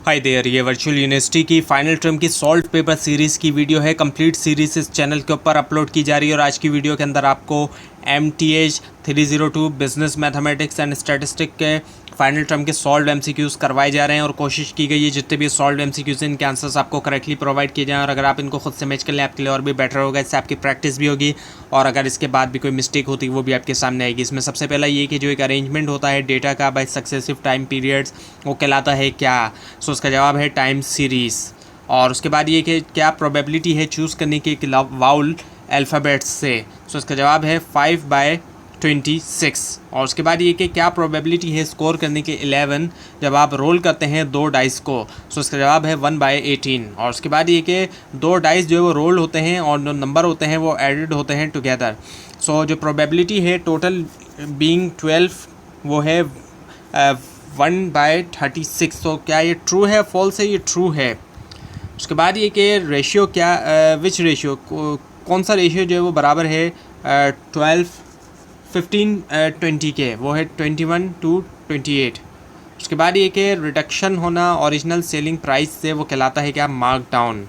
Hi there, ये virtual university की final term की सॉल्व पेपर सीरीज़ की वीडियो है। कंप्लीट सीरीज़ इस चैनल के ऊपर अपलोड की जा रही है और आज की वीडियो के अंदर आपको MTH 302 business mathematics and statistic के फाइनल टर्म के सॉल्व MCQs करवाए जा रहे हैं और कोशिश की गई है जितने भी सॉल्व MCQs हैं इनके आंसर्स आपको करेक्टली प्रोवाइड किए जाएँ और अगर आप इनको खुद से मैच कर लें आपके लिए और भी बेटर होगा। इससे आपकी प्रैक्टिस भी होगी और अगर इसके बाद भी कोई मिस्टेक होती है वो भी आपके सामने आएगी। इसमें सबसे पहला ये कि जो एक अरेंजमेंट होता है डेटा का बाय सक्सेसिव टाइम पीरियड्स वो कहलाता है क्या। सो उसका जवाब है टाइम सीरीज़। और उसके बाद ये कि क्या प्रोबेबिलिटी है चूज़ करने के वाउल अल्फ़ाबेट्स से। सो इसका जवाब है 5/26। और उसके बाद ये कि क्या प्रोबेबिलिटी है स्कोर करने के 11 जब आप रोल करते हैं दो डाइस को। सो इसका जवाब है 1/18। और उसके बाद ये कि दो डाइस जो है वो रोल होते हैं और जो नंबर होते हैं वो एडेड होते हैं टुगेदर। सो जो प्रोबेबिलिटी है टोटल बीइंग 12 वो है 1/36। तो क्या ये ट्रू है फॉल्स है? ये ट्रू है। उसके बाद ये कि रेशियो क्या विच रेशियो कौन सा रेशियो जो है वो बराबर है 15:20 के, वो है 21:28। उसके बाद ये कि रिडक्शन होना ओरिजिनल सेलिंग प्राइस से वो कहलाता है क्या मार्क डाउन।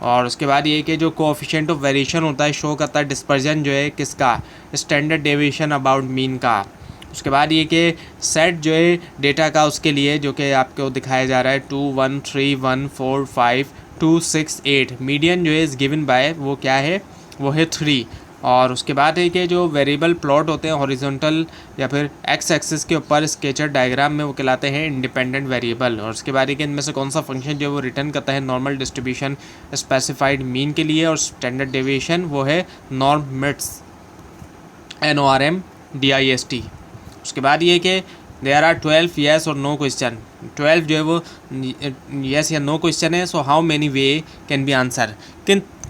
और उसके बाद ये कि जो कोएफिशिएंट ऑफ वेरिएशन होता है शो करता है डिस्पर्जन जो है किसका, स्टैंडर्ड डेविएशन अबाउट मीन का। उसके बाद ये कि सेट जो है डेटा का उसके लिए जो कि आपको दिखाया जा रहा है 2 1 3 1 4 5 2 6 8 मीडियन जो है इज़ गिवन बाय वो क्या है, वो है 3। और उसके बाद है कि जो वेरिएबल प्लॉट होते हैं हॉरिजॉन्टल या फिर एक्स एक्सिस के ऊपर स्केचर डायग्राम में वो कहलाते हैं इंडिपेंडेंट वेरिएबल। और उसके बाद है कि इनमें से कौन सा फंक्शन जो है वो रिटर्न करता है नॉर्मल डिस्ट्रीब्यूशन स्पेसिफाइड मीन के लिए और स्टैंडर्ड डेविएशन वो है नॉर्म मिट्स NORMDIST। उसके बाद ये कि देयर आर 12 येस और नो क्वेश्चन। 12 जो है वो येस या नो क्वेश्चन है। So how many way can be answer,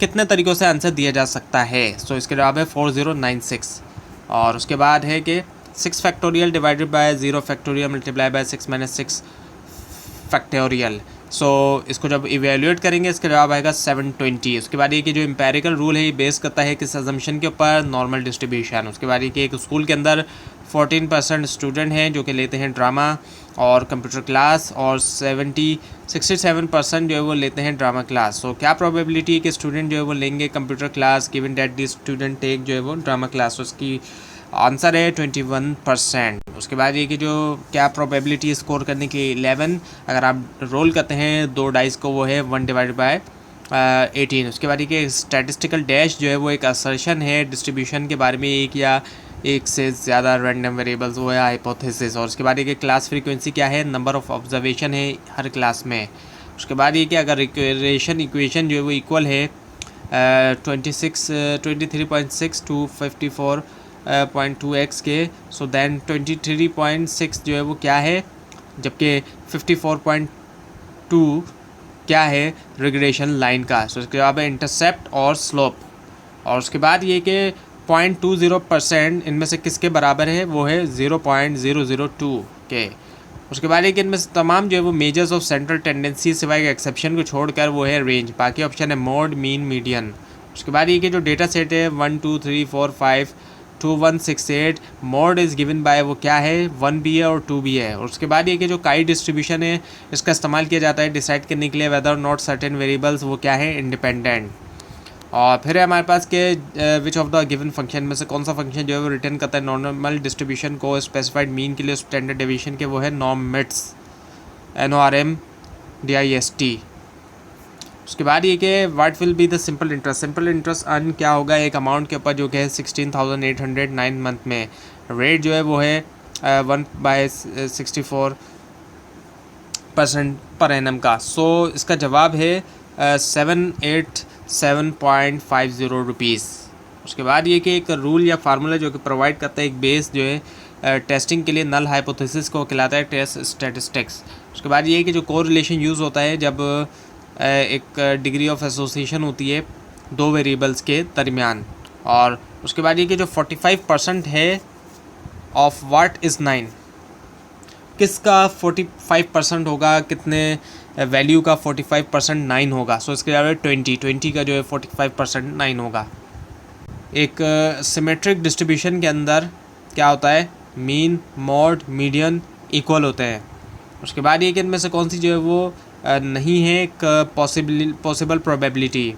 कितने तरीक़ों से आंसर दिया जा सकता है। सो इसके जवाब है 4096। और उसके बाद है कि 6 factorial divided by 0 factorial multiply by 6 - 6 factorial. So इसको जब इवेल्यूएट करेंगे इसका जवाब आएगा 720। उसके बाद ये कि जो एम्पेरिकल रूल है ये बेस करता है किस अजम्पशन के ऊपर, नॉर्मल डिस्ट्रीब्यूशन। उसके बाद ये कि एक स्कूल के अंदर 14% स्टूडेंट हैं जो कि लेते हैं ड्रामा और कंप्यूटर क्लास और 67% जो है वो लेते हैं ड्रामा क्लास। सो क्या प्रोबेबिलिटी है कि स्टूडेंट जो है वो लेंगे computer class given that the student take जो है वो ड्रामा क्लास। उसकी आंसर है 21%। उसके बाद ये कि जो क्या प्रोबेबिलिटी स्कोर करने की 11 अगर आप रोल करते हैं दो डाइस को वो है 1/18। उसके बाद ये कि स्टैटिस्टिकल डैश जो है वो एक असर्शन है डिस्ट्रीब्यूशन के बारे में एक या एक से ज़्यादा रैंडम वेरिएबल्स वो है हाइपोथेसिस। और उसके बाद ये कि क्लास फ्रीक्वेंसी क्या है, नंबर ऑफ ऑब्जर्वेशन है हर क्लास में। उसके बाद ये कि अगर इक्वेशन जो है वो इक्वल है 23.6 टू 54.2x के। सो दैन 23.6 जो है वो क्या है, जबकि 54.2 क्या है रिग्रेशन लाइन का। सो इसके जवाब है इंटरसेप्ट और स्लोप। और उसके बाद ये कि 0.20% इनमें से किसके बराबर है, वो है 0.002 के। उसके बाद एक इनमें से तमाम जो है वो मेजर्स ऑफ सेंट्रल टेंडेंसी सिवाय के एक्सेप्शन को छोड़कर वो है रेंज, बाकी ऑप्शन है मोड, मीन, मीडियन। उसके बाद ये कि जो डेटा सेट है 1 2 3 4 5 2 1 6 8 मोड इज़ गिवन बाय वो क्या है 1 भी है और 2 भी है। और उसके बाद ये कि जो काई डिस्ट्रीब्यूशन है इसका इस्तेमाल किया जाता है डिसाइड करने के लिए वेदर नॉट सर्टेन वेरिएबल्स वो क्या है इंडिपेंडेंट। और फिर है हमारे पास के which of the given function में से कौन सा फंक्शन जो है वो रिटर्न करता है नॉर्मल डिस्ट्रीब्यूशन को स्पेसिफाइड मीन के लिए स्टैंडर्ड डेविएशन के, वो है नॉर्म मिट्स NORMDIST। उसके बाद ये कि what will be the simple interest earn क्या होगा एक अमाउंट के ऊपर जो कि है 16,809 मंथ में। रेट जो है वो है 1/64% पर एनम का। सो इसका जवाब है 787.50 रुपीज़। उसके बाद ये कि एक रूल या फार्मूला जो कि प्रोवाइड करता है एक बेस जो है टेस्टिंग के लिए नल हाइपोथेसिस को कहलाता है टेस्ट स्टैटिस्टिक्स। उसके बाद ये कि जो कोरिलेशन यूज़ होता है जब एक डिग्री ऑफ एसोसिएशन होती है दो वेरिएबल्स के दरमियान। और उसके बाद ये कि जो 45% है ऑफ व्हाट इज़ 9, किसका 45% होगा, कितने वैल्यू का 45% 9 होगा। सो इसके जवाब 20 का जो है 45% 9 होगा। एक सिमेट्रिक डिस्ट्रीब्यूशन के अंदर क्या होता है, मीन, मॉड, मीडियन इक्वल होते हैं। उसके बाद ये कि इनमें से कौन सी जो है वो नहीं है एक पॉसिबल प्रोबेबिलिटी,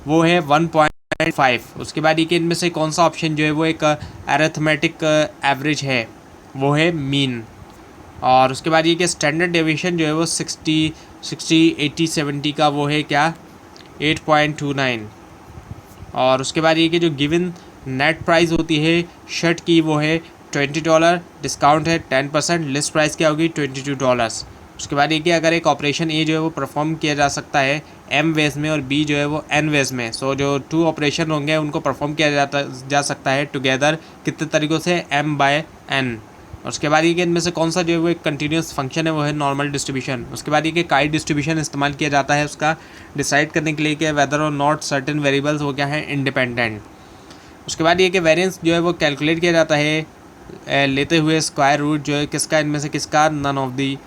वो है 1.5। उसके बाद ये कि इनमें से कौन सा ऑप्शन जो है वो एक अरिथमेटिक एवरेज है, वो है मीन। और उसके बाद ये कि स्टैंडर्ड डेविएशन जो है वो 60, 80, 70 का वो है क्या 8.29। और उसके बाद ये कि जो गिवन नेट प्राइस होती है शर्ट की वो है $20, डिस्काउंट है 10%, लिस्ट प्राइस क्या होगी $22। उसके बाद ये कि अगर एक ऑपरेशन ए जो है वो परफॉर्म किया जा सकता है एम वेज में और बी जो है वो एन वेज में, सो जो 2 ऑपरेशन होंगे उनको परफॉर्म किया जा सकता है टुगेदर कितने तरीक़ों से m/n। उसके बाद ये कि इनमें से कौन सा जो है वो एक कंटिन्यूस फंक्शन है, वो है नॉर्मल डिस्ट्रीब्यूशन। उसके बाद ये कि काइट डिस्ट्रीब्यूशन इस्तेमाल किया जाता है उसका डिसाइड करने के लिए कि वेदर और नॉट सर्टेन वेरिएबल्स वो क्या है इंडिपेंडेंट। उसके बाद ये कि वेरिएंस जो है वो कैलकुलेट किया जाता है लेते हुए स्क्वायर रूट जो है किसका, इनमें से किसका, none of the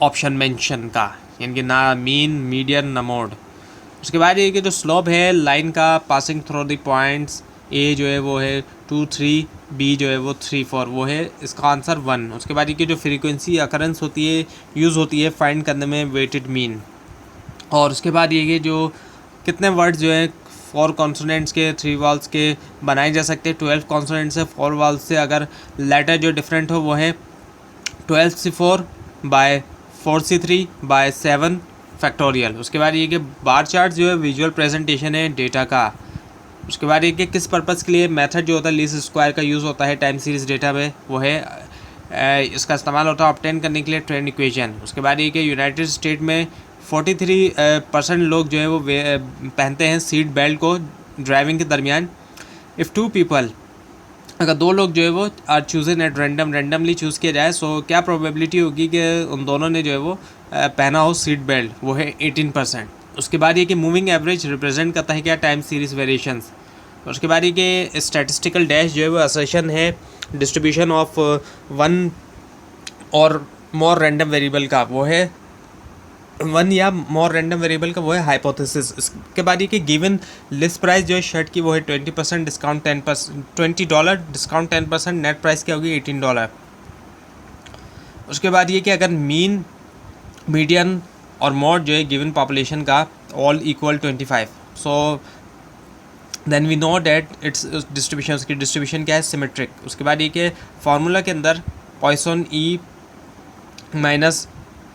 option mention का, यानी कि ना मीन, मीडियन, ना मोड। उसके बाद ये कि जो स्लोप है लाइन का पासिंग थ्रू द पॉइंट्स, ए जो है वो है 2, 3, बी जो है वो 3, 4, वो है इसका आंसर 1। उसके बाद ये कि जो फ्रीक्वेंसी अकरेंस होती है यूज़ होती है फाइंड करने में वेटेड मीन। और उसके बाद ये कि जो कितने वर्ड्स जो है 4 कॉन्सोनेंट्स के 3 वॉल्स के बनाए जा सकते हैं। 12 कॉन्सोनेंट्स से 4 वॉल्स से अगर लेटर जो डिफरेंट हो वो है 12C4 bye 4C3 bye 7 factorial. उसके बाद ये कि बार चार्ट जो है विजुअल प्रेजेंटेशन है डेटा का। उसके बाद ये कि किस पर्पज़ के लिए मेथड जो होता है लीस्ट स्क्वायर का यूज़ होता है टाइम सीरीज़ डेटा में, वो है इसका इस्तेमाल होता है ऑब्टेन करने के लिए ट्रेंड इक्वेशन। उसके बाद ये कि यूनाइटेड स्टेट में 43% लोग जो है वो पहनते हैं सीट बेल्ट को ड्राइविंग के दरमियान। इफ़ 2 पीपल, अगर 2 लोग जो है वो are chosen at randomly choose किया जाए, सो क्या प्रोबेबिलिटी होगी कि उन दोनों ने जो है वो पहना हो सीट बेल्ट, वो है 18%। उसके बाद ये कि मूविंग एवरेज रिप्रेजेंट करता है क्या टाइम सीरीज़ वेरिएशंस। उसके बाद ये कि स्टैटिस्टिकल डैश जो है वो असर्शन है डिस्ट्रीब्यूशन ऑफ 1 और मोर रैंडम वेरिएबल का, वो है 1 या मोर रैंडम वेरिएबल का, वो है हाइपोथेसिस। इसके बाद ये कि गिवन लिस्ट प्राइस जो है शर्ट की वो है 20%, डिस्काउंट 10%, $20, डिस्काउंट 10%, नेट प्राइस क्या होगी $18। उसके बाद ये कि अगर मीन, मीडियन और मोड जो है गिवन पॉपुलेशन का all equal 25, so then we know that it's distribution, उसकी डिस्ट्रीब्यूशन क्या है सिमेट्रिक। उसके बाद ये कि फार्मूला के अंदर पॉइसन ई माइनस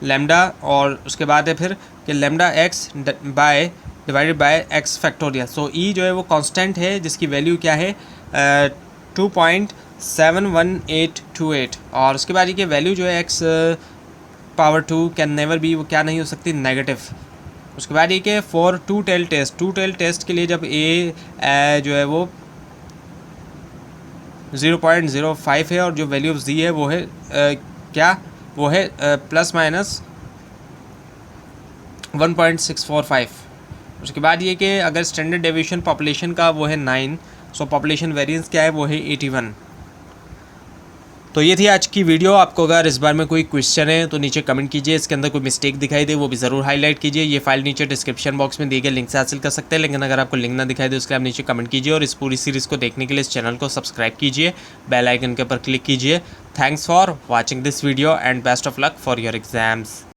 लैम्डा, और उसके बाद है फिर कि lambda X by divided by X factorial. So E जो है वो कांस्टेंट है जिसकी वैल्यू क्या है 2.71828। और उसके बाद ये कि वैल्यू जो है x power 2 can never be, वो क्या नहीं हो सकती, नेगेटिव। उसके बाद ये कि फॉर टू टेल टेस्ट के लिए जब ए जो है वो 0.05 है और जो वैल्यू ऑफ जी है वो है क्या, वो है प्लस माइनस 1.645। उसके बाद ये कि अगर स्टैंडर्ड डेविएशन पॉपुलेशन का वो है 9, सो पॉपुलेशन वेरिएंस क्या है वो है 81। तो ये थी आज की वीडियो। आपको अगर इस बार में कोई क्वेश्चन है तो नीचे कमेंट कीजिए, इसके अंदर कोई मिस्टेक दिखाई दे वो भी ज़रूर हाईलाइट कीजिए। ये फाइल नीचे डिस्क्रिप्शन बॉक्स में दिए गए लिंक से हासिल कर सकते हैं, लेकिन अगर आपको लिंक ना दिखाई दे उसके लिए आप नीचे कमेंट कीजिए। और इस पूरी सीरीज़ को देखने के लिए इस चैनल को सब्सक्राइब कीजिए, बेल आइकन के ऊपर क्लिक कीजिए। Thanks for watching this video and best of luck for your exams.